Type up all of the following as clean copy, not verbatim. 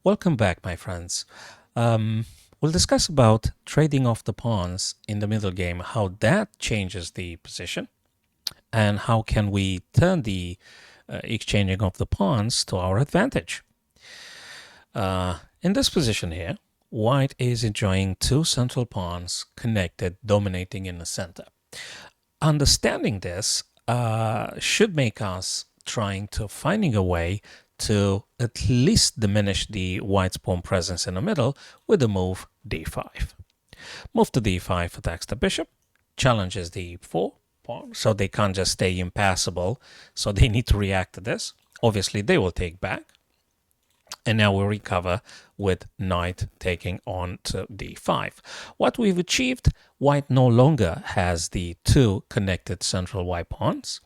Welcome back, my friends. We'll discuss about trading off the pawns in the middle game, how that changes the position, and how can we turn the exchanging of the pawns to our advantage. In this position here, white is enjoying two central pawns connected, dominating in the center. Understanding this should make us trying to finding a way to at least diminish the white's pawn presence in the middle with the move d5. Move to d5 attacks the bishop, challenges the e4 pawn, so they can't just stay impassable, so they need to react to this. Obviously, they will take back. And now we recover with knight taking on to d5. What we've achieved, white no longer has the two connected central white pawns.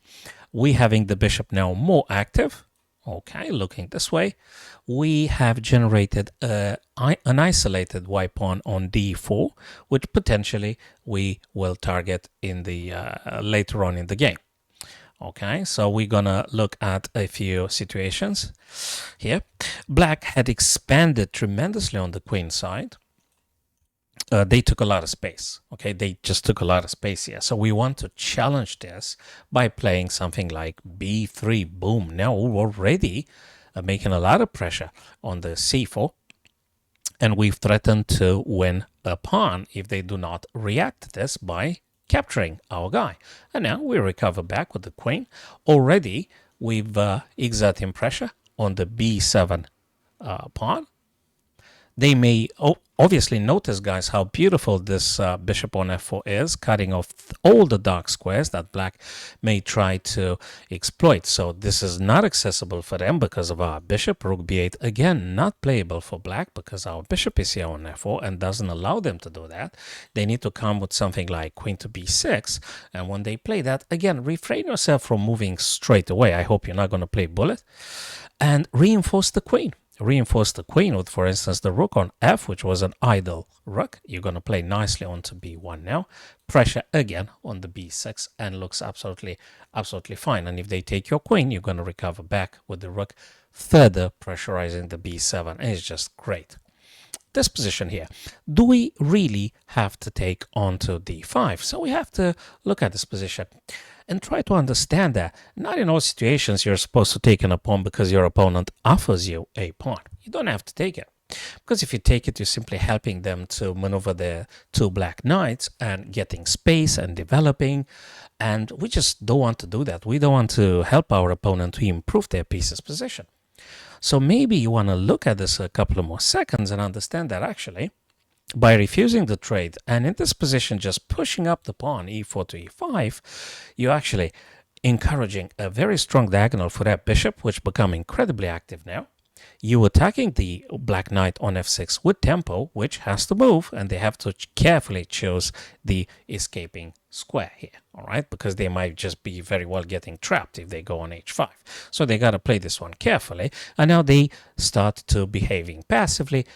We having the bishop now more active. Okay, looking this way, we have generated an isolated white pawn on d4, which potentially we will target in the later on in the game. Okay, so we're gonna look at a few situations here. Black had expanded tremendously on the queen side. They took a lot of space. Okay, they just took a lot of space here. So we want to challenge this by playing something like b3. Boom. Now we're already making a lot of pressure on the c4. And we've threatened to win a pawn if they do not react to this by capturing our guy. And now we recover back with the queen. Already we've exerting pressure on the b7 pawn. They may obviously notice, guys, how beautiful this bishop on f4 is, cutting off all the dark squares that black may try to exploit. So this is not accessible for them because of our bishop. Rook b8, again, not playable for black because our bishop is here on f4 and doesn't allow them to do that. They need to come with something like queen to b6. And when they play that, again, refrain yourself from moving straight away. I hope you're not going to play bullet. And reinforce the queen. Reinforce the queen with, for instance, the rook on f, which was an idle rook. You're going to play nicely onto b1 now. Pressure again on the b6 and looks absolutely fine. And if they take your queen, you're going to recover back with the rook, further pressurizing the b7. And it's just great. This position here, do we really have to take on to d5? So we have to look at this position and try to understand that not in all situations you're supposed to take a pawn because your opponent offers you a pawn. You don't have to take it. Because if you take it, you're simply helping them to maneuver their two black knights and getting space and developing. And we just don't want to do that. We don't want to help our opponent to improve their piece's position. So maybe you want to look at this a couple of more seconds and understand that actually by refusing the trade and in this position just pushing up the pawn e4 to e5, you're actually encouraging a very strong diagonal for that bishop, which become incredibly active now. You attacking the black knight on f6 with tempo, which has to move, and they have to carefully choose the escaping square here, all right? Because they might just be very well getting trapped if they go on h5. So they got to play this one carefully, and now they start to behaving passively.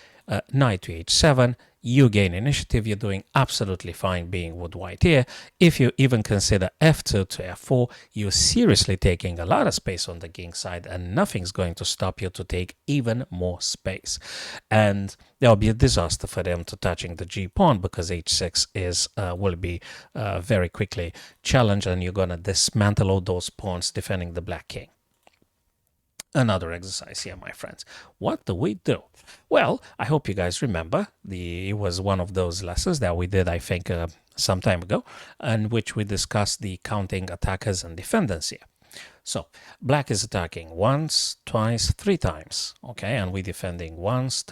Knight to h7, you gain initiative, you're doing absolutely fine being with white here. If you even consider f2 to f4, you're seriously taking a lot of space on the king side and nothing's going to stop you to take even more space. And there'll be a disaster for them to touching the g pawn because h6 is will be very quickly challenged and you're going to dismantle all those pawns defending the black king. Another exercise here, my friends. What do we do? Well, I hope you guys remember it was one of those lessons that we did, I think, some time ago, in which we discussed the counting attackers and defenders here. So black is attacking once, twice, three times, okay, and we're defending once,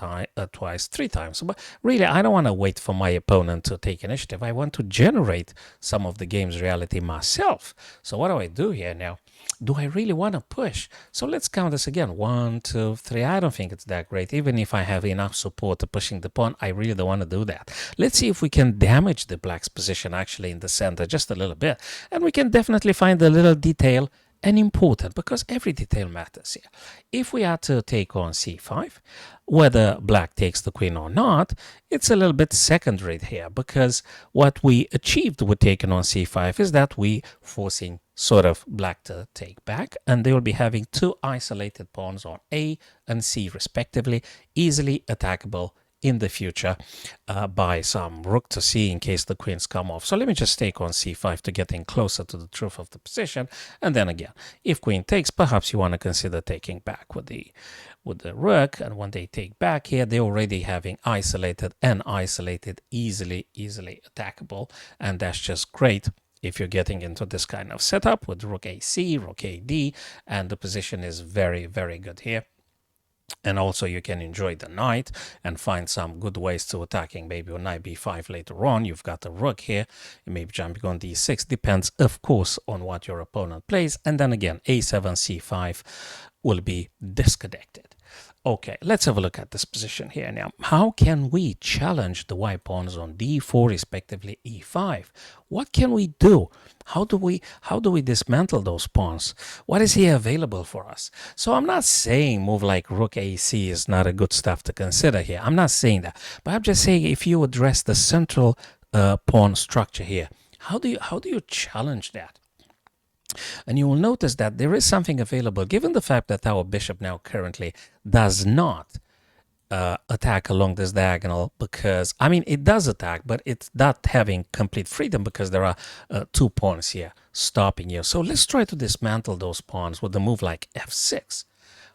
twice, three times. But really, I don't want to wait for my opponent to take initiative. I want to generate some of the game's reality myself. So what do I do here now? Do I really want to push? So let's count this again. 1, 2, 3. I don't think it's that great. Even if I have enough support to pushing the pawn, I really don't want to do that. Let's see if we can damage the black's position actually in the center just a little bit. And we can definitely find a little detail and important because every detail matters here. If we are to take on c5, whether black takes the queen or not, it's a little bit secondary here because what we achieved with taking on c5 is that we forcing sort of black to take back, and they will be having two isolated pawns on A and C respectively, easily attackable in the future by some rook to C in case the queens come off. So let me just take on C5 to get in closer to the truth of the position. And then again, if queen takes, perhaps you want to consider taking back with the rook. And when they take back here, they're already having isolated and isolated, easily attackable. And that's just great if you're getting into this kind of setup with rook AC, rook AD, and the position is very, very good here. And also you can enjoy the knight and find some good ways to attacking, maybe on knight b5 later on. You've got the rook here, maybe jumping on d6, depends of course on what your opponent plays. And then again, a7, c5 will be disconnected. Okay, let's have a look at this position here now. How can we challenge the white pawns on d4 respectively e5? What can we do? How do we dismantle those pawns? What is here available for us? So I'm not saying move like rook AC is not a good stuff to consider here. I'm not saying that, but I'm just saying if you address the central pawn structure here, how do you challenge that? And you will notice that there is something available, given the fact that our bishop now currently does not attack along this diagonal, because, I mean, it does attack, but it's not having complete freedom because there are 2 pawns here stopping you. So let's try to dismantle those pawns with a move like f6.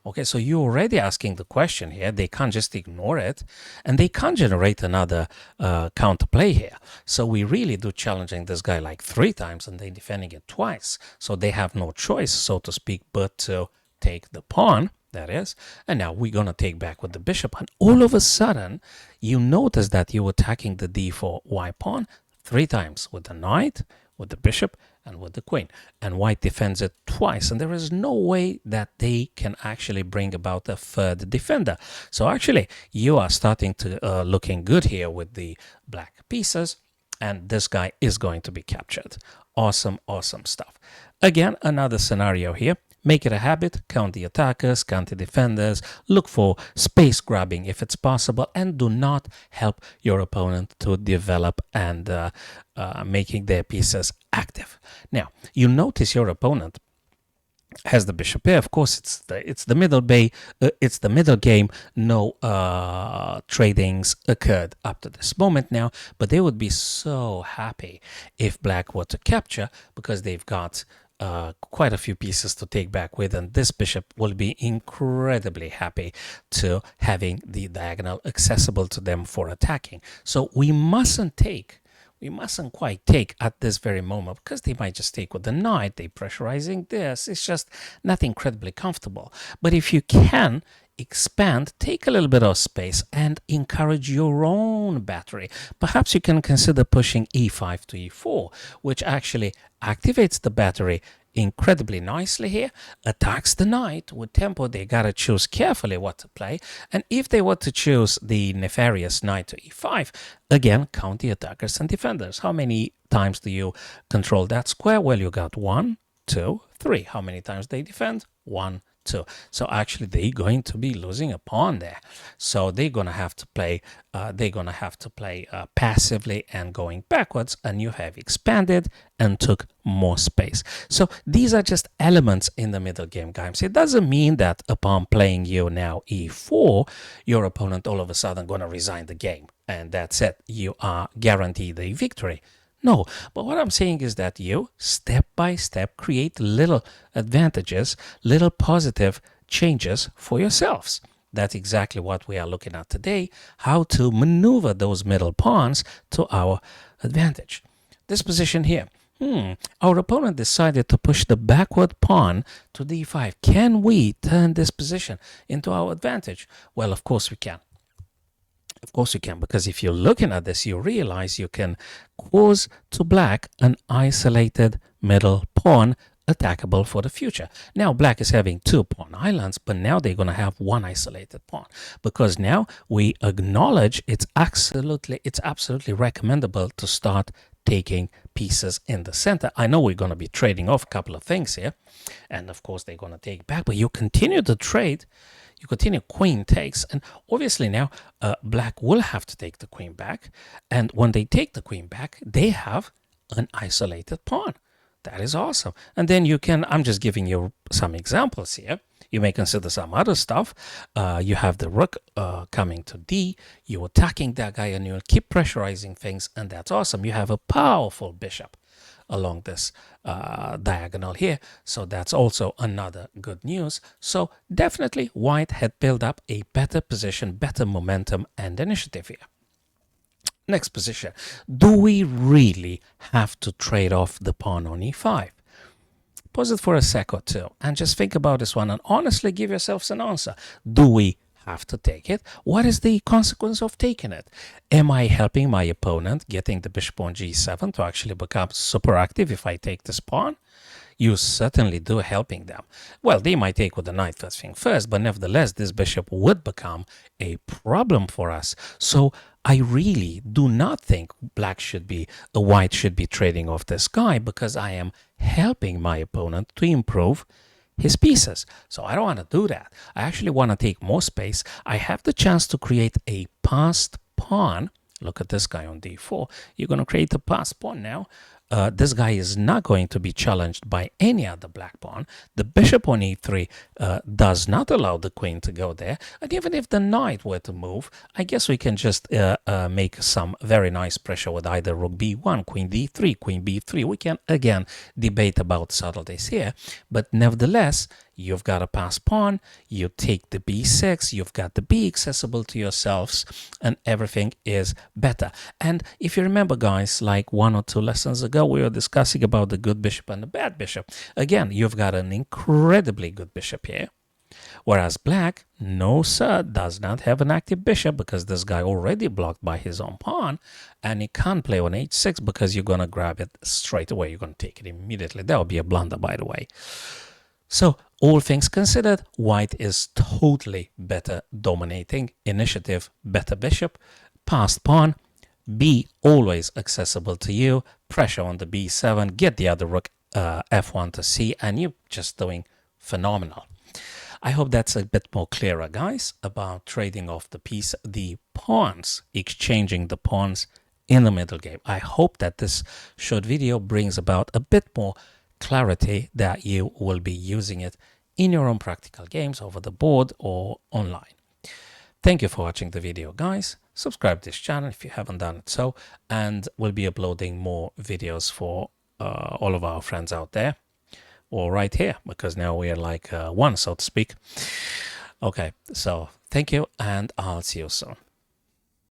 Okay, so you're already asking the question here. They can't just ignore it, and they can't generate another counterplay here. So we really do challenging this guy like 3 times, and they're defending it twice. So they have no choice, so to speak, but to take the pawn, that is. And now we're going to take back with the bishop, and all of a sudden, you notice that you're attacking the d4 white pawn 3 times with the knight, with the bishop, and with the queen, and white defends it twice, and there is no way that they can actually bring about a third defender. So actually you are starting to looking good here with the black pieces, and this guy is going to be captured. Awesome stuff. Again, another scenario here. Make it a habit, count the attackers, count the defenders, look for space grabbing if it's possible, and do not help your opponent to develop and making their pieces active. Now, you notice your opponent has the bishop here. Of course, it's the middle bay, it's the middle game. No tradings occurred up to this moment now, but they would be so happy if black were to capture, because they've got quite a few pieces to take back with, and this bishop will be incredibly happy to having the diagonal accessible to them for attacking. So we mustn't quite take at this very moment, because they might just take with the knight. They're pressurizing this. It's just not incredibly comfortable. But if you can expand, take a little bit of space and encourage your own battery, perhaps you can consider pushing e5 to e4, which actually activates the battery incredibly nicely here, attacks the knight with tempo. They gotta choose carefully what to play, and if they were to choose the nefarious knight to e5, again, count the attackers and defenders. How many times do you control that square? Well, you got 1, 2, 3. How many times they defend? 1, 2. So actually they're going to be losing a pawn there. So they're going to have to play passively and going backwards, and you have expanded and took more space. So these are just elements in the middle game, guys. It doesn't mean that upon playing you now e4, your opponent all of a sudden going to resign the game and that's it. You are guaranteed a victory. No, but what I'm saying is that you, step by step, create little advantages, little positive changes for yourselves. That's exactly what we are looking at today, how to maneuver those middle pawns to our advantage. This position here, our opponent decided to push the backward pawn to d5. Can we turn this position into our advantage? Well, of course we can. Of course you can, because if you're looking at this, you realize you can cause to black an isolated middle pawn attackable for the future. Now black is having 2 pawn islands, but now they're going to have 1 isolated pawn, because now we acknowledge it's absolutely recommendable to start taking pieces in the center. I know we're going to be trading off a couple of things here, and of course they're going to take back, but you continue to trade. You continue, queen takes, and obviously now black will have to take the queen back, and when they take the queen back, they have an isolated pawn. That is awesome. And then you can, I'm just giving you some examples here. You may consider some other stuff. You have the rook coming to D. You're attacking that guy and you'll keep pressurizing things. And that's awesome. You have a powerful bishop along this diagonal here. So that's also another good news. So definitely white had built up a better position, better momentum and initiative here. Next position. Do we really have to trade off the pawn on e5? Pause it for a sec or two and just think about this one and honestly give yourselves an answer. Do we have to take it? What is the consequence of taking it? Am I helping my opponent getting the bishop on g7 to actually become super active if I take this pawn? You certainly do helping them. Well, they might take with the knight first thing first, but nevertheless, this bishop would become a problem for us. So I really do not think white should be trading off this guy because I am helping my opponent to improve his pieces. So I don't want to do that. I actually want to take more space. I have the chance to create a passed pawn. Look at this guy on d4. You're going to create a passed pawn now. This guy is not going to be challenged by any other black pawn. The bishop on e3 does not allow the queen to go there. And even if the knight were to move, I guess we can just make some very nice pressure with either rook b1, queen d3, queen b3. We can, again, debate about subtleties here. But nevertheless, you've got a passed pawn, you take the b6, you've got the b accessible to yourselves, and everything is better. And if you remember, guys, like 1 or 2 lessons ago, we were discussing about the good bishop and the bad bishop. Again, you've got an incredibly good bishop here. Whereas black, no sir, does not have an active bishop because this guy already blocked by his own pawn, and he can't play on h6 because you're going to grab it straight away. You're going to take it immediately. That would be a blunder, by the way. So all things considered, white is totally better dominating, initiative, better bishop, passed pawn, b always accessible to you, pressure on the b7, get the other rook f1 to c, and you're just doing phenomenal. I hope that's a bit more clearer, guys, about trading off the pawns, exchanging the pawns in the middle game. I hope that this short video brings about a bit more clarity that you will be using it in your own practical games over the board or online. Thank you for watching the video, guys. Subscribe to this channel if you haven't done it so, and we'll be uploading more videos for all of our friends out there, or right here, because now we are like one, so to speak. Okay, so thank you, and I'll see you soon.